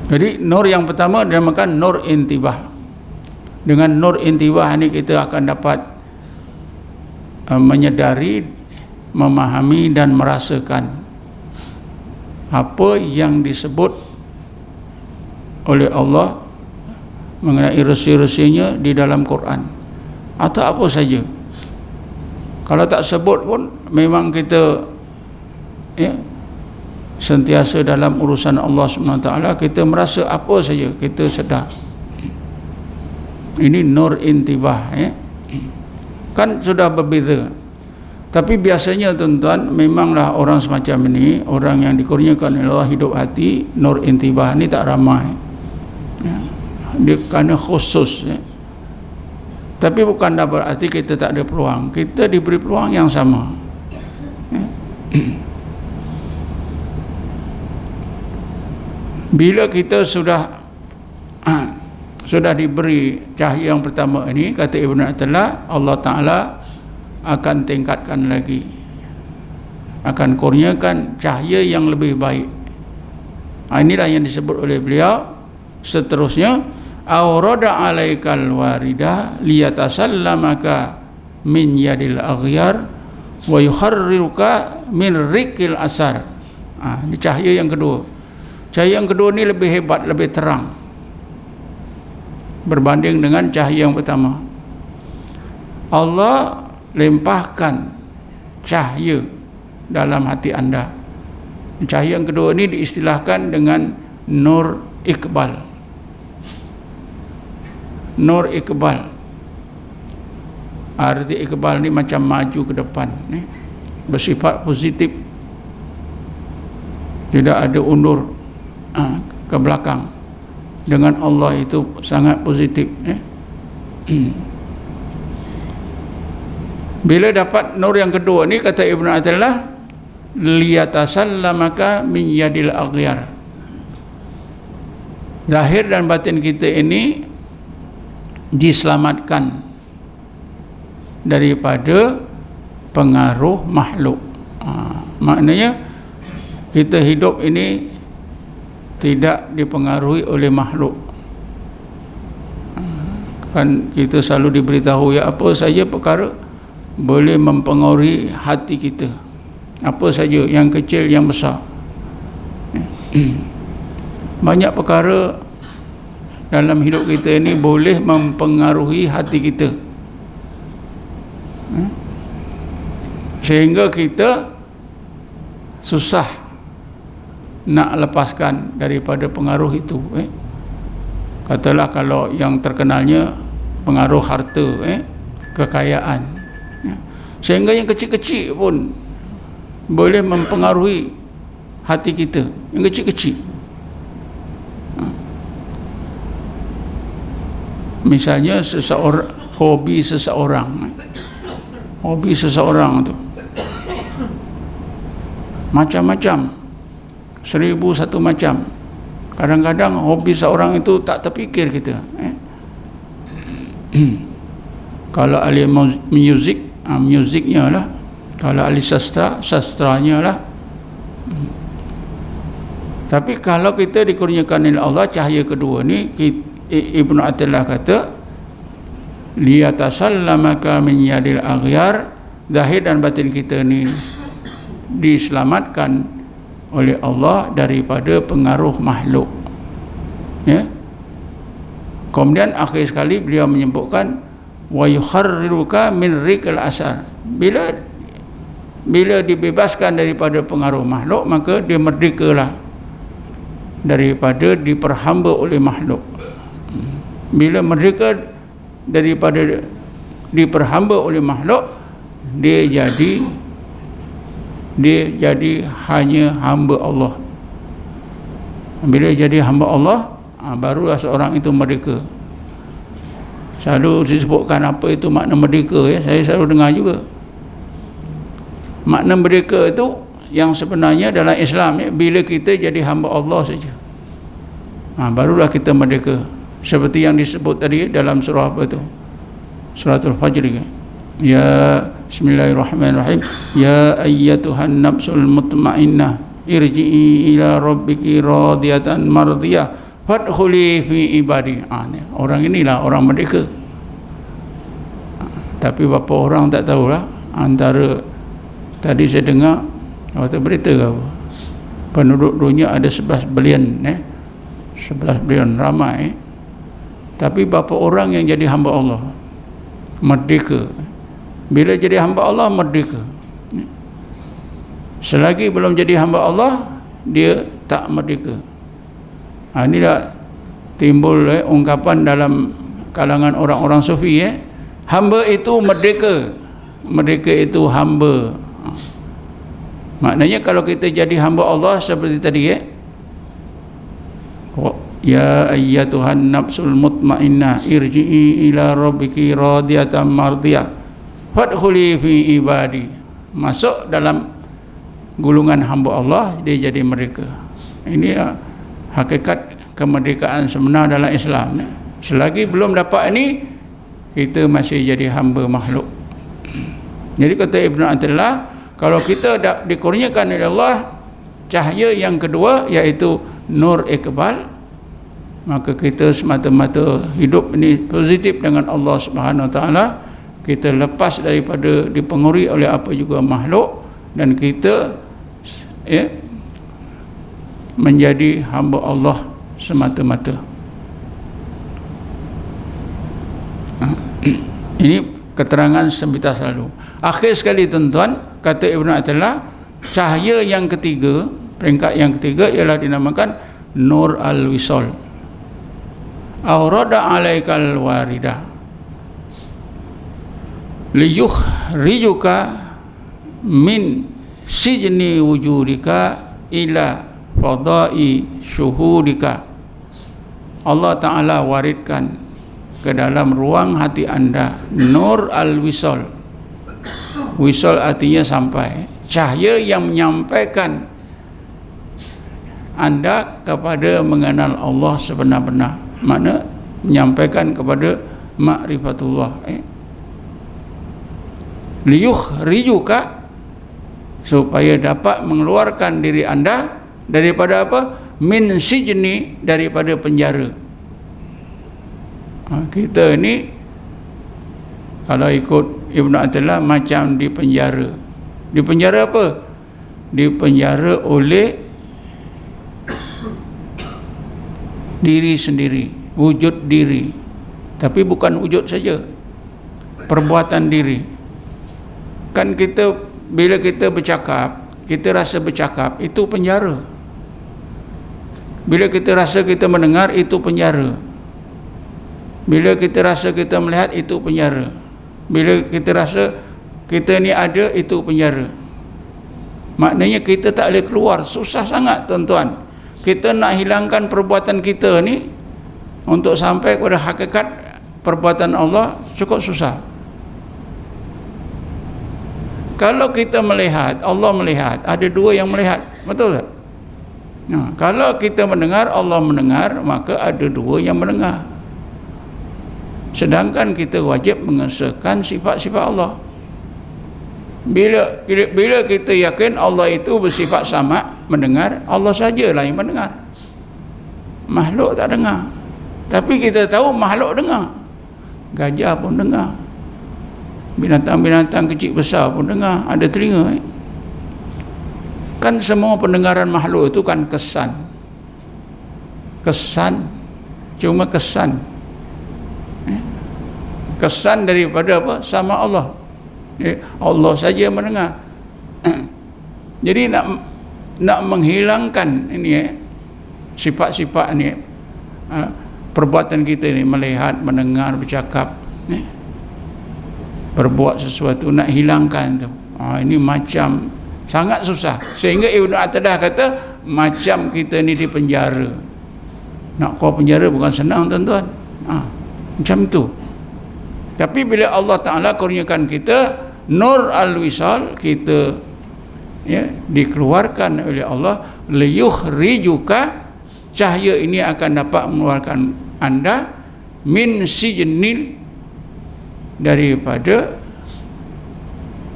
Jadi nur yang pertama dinamakan nur intibah. Dengan nur intibah ini kita akan dapat menyedari, memahami dan merasakan apa yang disebut oleh Allah mengenai resi-resinya di dalam Quran atau apa saja. Kalau tak sebut pun memang kita sentiasa dalam urusan Allah SWT, kita merasa apa saja kita sedar. Ini nur intibah, kan sudah berbeza. Tapi biasanya tuan-tuan, memanglah orang semacam ini, orang yang dikurniakan oleh Allah hidup hati nur intibah ni tak ramai, dia kerana khusus, Tapi bukan berarti kita tak ada peluang. Kita diberi peluang yang sama, Bila kita sudah diberi cahaya yang pertama ini, kata Ibn Attallah, Allah Ta'ala akan tingkatkan lagi, akan kurniakan cahaya yang lebih baik. Inilah yang disebut oleh beliau seterusnya, awrada alaikal warida liyatasallamaka min yadil aghyar wa yukharriruka min rikil asar. Ini cahaya yang kedua. Cahaya yang kedua ni lebih hebat, lebih terang berbanding dengan cahaya yang pertama. Allah limpahkan cahaya dalam hati anda. Cahaya yang kedua ni diistilahkan dengan nur iqbal. Nur iqbal, arti iqbal ni macam maju ke depan, bersifat positif, tidak ada undur ke belakang. Dengan Allah itu sangat positif. Bila dapat nur yang kedua ni, kata Ibn Attallah, liyatasallamaka min yadil aghyar. Zahir dan batin kita ini diselamatkan daripada pengaruh makhluk. Maknanya kita hidup ini tidak dipengaruhi oleh makhluk. Kan kita selalu diberitahu apa saja perkara boleh mempengaruhi hati kita, apa saja, yang kecil yang besar. Banyak perkara dalam hidup kita ini boleh mempengaruhi hati kita, sehingga kita susah nak lepaskan daripada pengaruh itu. Katalah kalau yang terkenalnya pengaruh harta, kekayaan, sehingga yang kecil-kecil pun boleh mempengaruhi hati kita, yang kecil-kecil. Misalnya seseorang, hobi seseorang tu macam-macam, 1001 macam. Kadang-kadang hobi seorang itu tak terfikir kita. Kalau ahli muzik, muziknya lah. Kalau ahli sastra, sastranya lah. Tapi kalau kita dikurniakan oleh Allah cahaya kedua ni, Ibn Attallah kata, liyatasallamaka min yadil aghyar, zahir dan batin kita ni diselamatkan oleh Allah daripada pengaruh makhluk. Kemudian akhir sekali beliau menyebutkan wa yukharriruka min rikal asar. Bila dibebaskan daripada pengaruh makhluk, maka dia merdekalah daripada diperhamba oleh makhluk. Bila merdeka daripada diperhamba oleh makhluk, dia jadi hanya hamba Allah. Bila jadi hamba Allah, barulah seorang itu merdeka. Selalu disebutkan apa itu makna merdeka, saya selalu dengar juga. Makna merdeka itu yang sebenarnya dalam Islam, bila kita jadi hamba Allah saja, barulah kita merdeka. Seperti yang disebut tadi dalam surah apa itu, Suratul Fajr. Ya Bismillahirrahmanirrahim. Ya ayyatuhan nafsul mutmainnah irji'i ila rabbiki radiyatan mardiyah fadkhuli fi ibadi. Orang inilah orang merdeka. Tapi berapa orang tak tahulah. Antara tadi saya dengar waktu berita ke apa, penduduk dunia ada 11 bilion 11 bilion, ramai. Tapi berapa orang yang jadi hamba Allah merdeka? Bila jadi hamba Allah merdeka. Selagi belum jadi hamba Allah, dia tak merdeka. Ini dah timbul ungkapan dalam kalangan orang-orang sufi, hamba itu merdeka, merdeka itu hamba. Maknanya kalau kita jadi hamba Allah seperti tadi, ya ayyatuhan nafsul mutmainnah irji'i ila rabbiki radiyatan mardiyah fadkhuli fi ibadi. Masuk dalam gulungan hamba Allah, dia jadi merdeka. Ini hakikat kemerdekaan sebenar dalam Islam. Selagi belum dapat ini, kita masih jadi hamba makhluk. Jadi kata Ibn Athaillah, kalau kita dikurniakan oleh Allah cahaya yang kedua, iaitu nur iqbal, maka kita semata-mata hidup ini positif dengan Allah Subhanahu Wa Taala. Kita lepas daripada dipengaruhi oleh apa juga makhluk, dan kita menjadi hamba Allah semata-mata. Ini keterangan Sembita Selalu. Akhir sekali tuan-tuan, kata Ibn Athaillah, cahaya yang ketiga, peringkat yang ketiga ialah dinamakan Nur Al-Wisal. Aurada alaikal waridah liyukhrijuka min sijni wujudika ila fadai syuhudika. Allah Ta'ala waridkan ke dalam ruang hati anda Nur Al-Wisal. Wisal artinya sampai, cahaya yang menyampaikan anda kepada mengenal Allah sebenar-benar. Makna menyampaikan kepada ma'rifatullah. Liyukhrijuka, supaya dapat mengeluarkan diri anda daripada apa? Min sijni, daripada penjara. Kita ni kalau ikut Ibn Athaillah macam di penjara. Di penjara apa? Di penjara oleh diri sendiri, wujud diri. Tapi bukan wujud saja, perbuatan diri. Kan kita bila kita bercakap, kita rasa bercakap, itu penjara. Bila kita rasa kita mendengar, itu penjara. Bila kita rasa kita melihat, itu penjara. Bila kita rasa kita ni ada, itu penjara. Maknanya kita tak boleh keluar. Susah sangat tuan-tuan. Kita nak hilangkan perbuatan kita ni untuk sampai kepada hakikat perbuatan Allah, cukup susah. Kalau kita melihat, Allah melihat, ada dua yang melihat, betul tak? Kalau kita mendengar, Allah mendengar, maka ada dua yang mendengar. Sedangkan kita wajib mengesahkan sifat-sifat Allah. Bila kita yakin Allah itu bersifat sama, mendengar, Allah sajalah yang mendengar. Makhluk tak dengar. Tapi kita tahu makhluk dengar. Gajah pun dengar. Binatang-binatang kecil besar pun dengar, ada telinga. Kan semua pendengaran makhluk itu kan kesan. Kesan, cuma kesan. Kesan daripada apa? Sama Allah. Allah saja mendengar. Jadi nak menghilangkan ini sifat-sifat ni, perbuatan kita ni, melihat, mendengar, bercakap, berbuat sesuatu, nak hilangkan tu, ini macam sangat susah. Sehingga Ibn Athaillah kata macam kita ni di penjara. Nak keluar penjara bukan senang tuan-tuan. Macam tu. Tapi bila Allah Ta'ala kurniakan kita Nur Al-Wisal, kita dikeluarkan oleh Allah, liyukhrijuka, cahaya ini akan dapat mengeluarkan anda min sijnil, daripada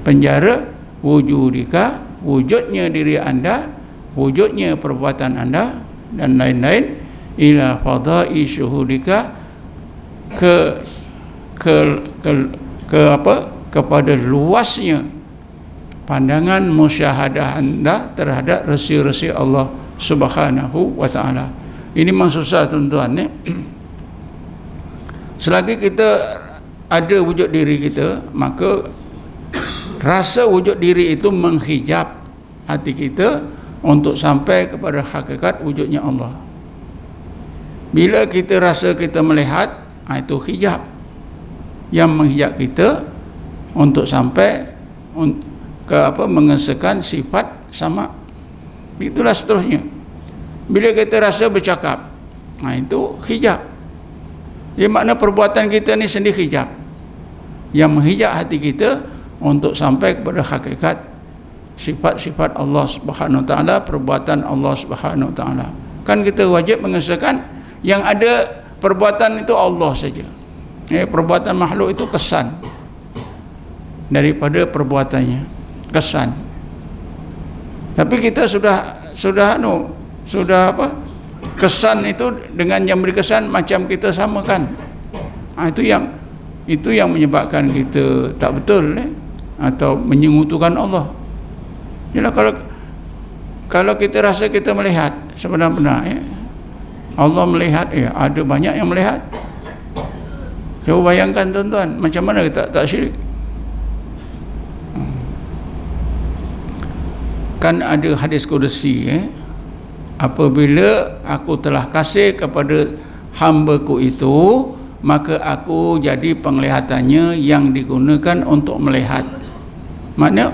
penjara wujudika, wujudnya diri anda, wujudnya perbuatan anda dan lain-lain, ila fadai syuhudika ke kepada luasnya pandangan musyahadah anda terhadap resi-resi Allah Subhanahu wa taala. Ini memang susah tuan-tuan ni. Selagi kita ada wujud diri kita, maka rasa wujud diri itu menghijab hati kita untuk sampai kepada hakikat wujudnya Allah. Bila kita rasa kita melihat, itu hijab yang menghijab kita untuk sampai ke mengesahkan sifat sama. Itulah seterusnya. Bila kita rasa bercakap, itu hijab. Jadi makna perbuatan kita ni sendiri hijab yang menghijab hati kita untuk sampai kepada hakikat sifat-sifat Allah Subhanahu wa taala, perbuatan Allah Subhanahu wa taala. Kan kita wajib mengesahkan yang ada perbuatan itu Allah saja. Perbuatan makhluk itu kesan daripada perbuatannya, kesan. Tapi kita sudah kesan itu dengan yang beri kesan macam kita samakan. Itu yang menyebabkan kita tak betul atau menyekutukan Allah. Yalah, kalau kita rasa kita melihat sebenar-benar Allah melihat, ada banyak yang melihat. Coba bayangkan tuan-tuan, macam mana kita tak syirik? Kan ada hadis qudsi, apabila aku telah kasih kepada hamba-Ku itu, maka aku jadi penglihatannya yang digunakan untuk melihat. Maknanya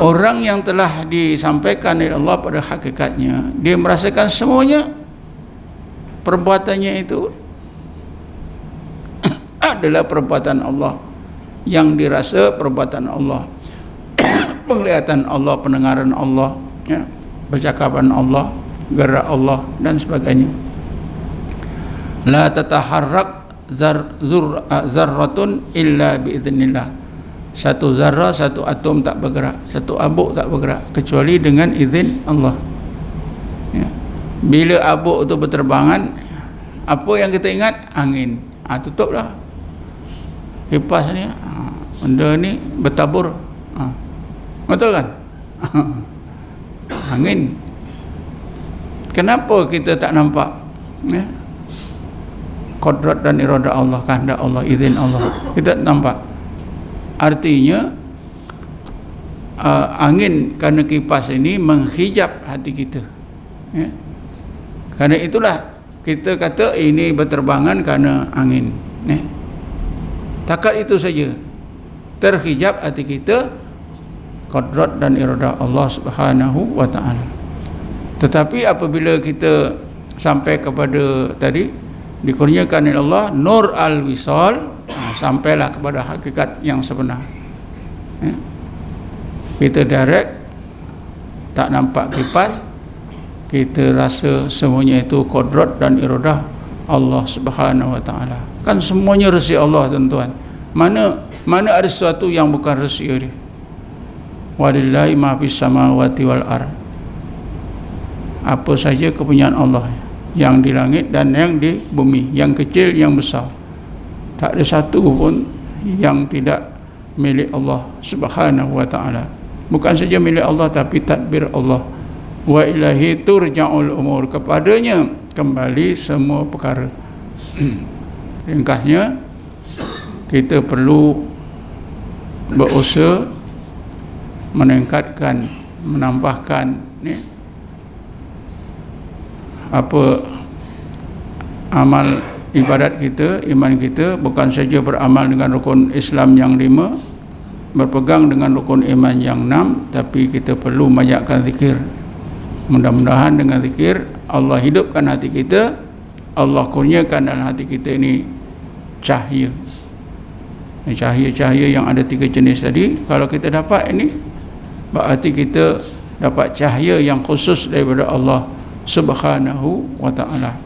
orang yang telah disampaikan oleh Allah pada hakikatnya, dia merasakan semuanya perbuatannya itu adalah perbuatan Allah, yang dirasa perbuatan Allah, penglihatan Allah, pendengaran Allah, percakapan Allah, gerak Allah dan sebagainya. La tataharrak zarratun illa biiznillah. Satu zarrah, satu atom tak bergerak, satu abuk tak bergerak kecuali dengan izin Allah. Bila abuk itu berterbangan, apa yang kita ingat? Angin. Tutuplah kipas ni, benda ni bertabur. Betul kan? Angin. Kenapa kita tak nampak? Qudrat dan iradah Allah, kehendak Allah, izin Allah, kita tak nampak. Artinya angin kerana kipas ini menghijab hati kita. Kerana itulah kita kata ini berterbangan kerana angin. Takat itu saja terhijab hati kita qudrat dan iradah Allah Subhanahu wa taala. Tetapi apabila kita sampai kepada tadi dikurniakan oleh Allah nur al-wisal, sampailah kepada hakikat yang sebenar. Kita direct, tak nampak kipas, kita rasa semuanya itu qudrat dan iradah Allah Subhanahu wa taala. Kan semuanya resi Allah tuan-tuan. Mana ada sesuatu yang bukan resi dia. Walillahi ma fis samawati wal ard. Apa saja kepunyaan Allah, yang di langit dan yang di bumi, yang kecil yang besar. Tak ada satu pun yang tidak milik Allah Subhanahu wa taala. Bukan saja milik Allah tapi tadbir Allah. Wa ilahi turja'ul umur, kepadanya kembali semua perkara. Ringkasnya, kita perlu berusaha meningkatkan, menambahkan amal ibadat kita, iman kita, bukan saja beramal dengan rukun Islam yang 5, berpegang dengan rukun iman yang 6, tapi kita perlu banyakkan zikir. Mudah-mudahan dengan zikir Allah hidupkan hati kita, Allah kurniakan dalam hati kita ini cahaya. Cahaya-cahaya yang ada 3 jenis tadi, kalau kita dapat ini, berarti kita dapat cahaya yang khusus daripada Allah Subhanahu wa ta'ala.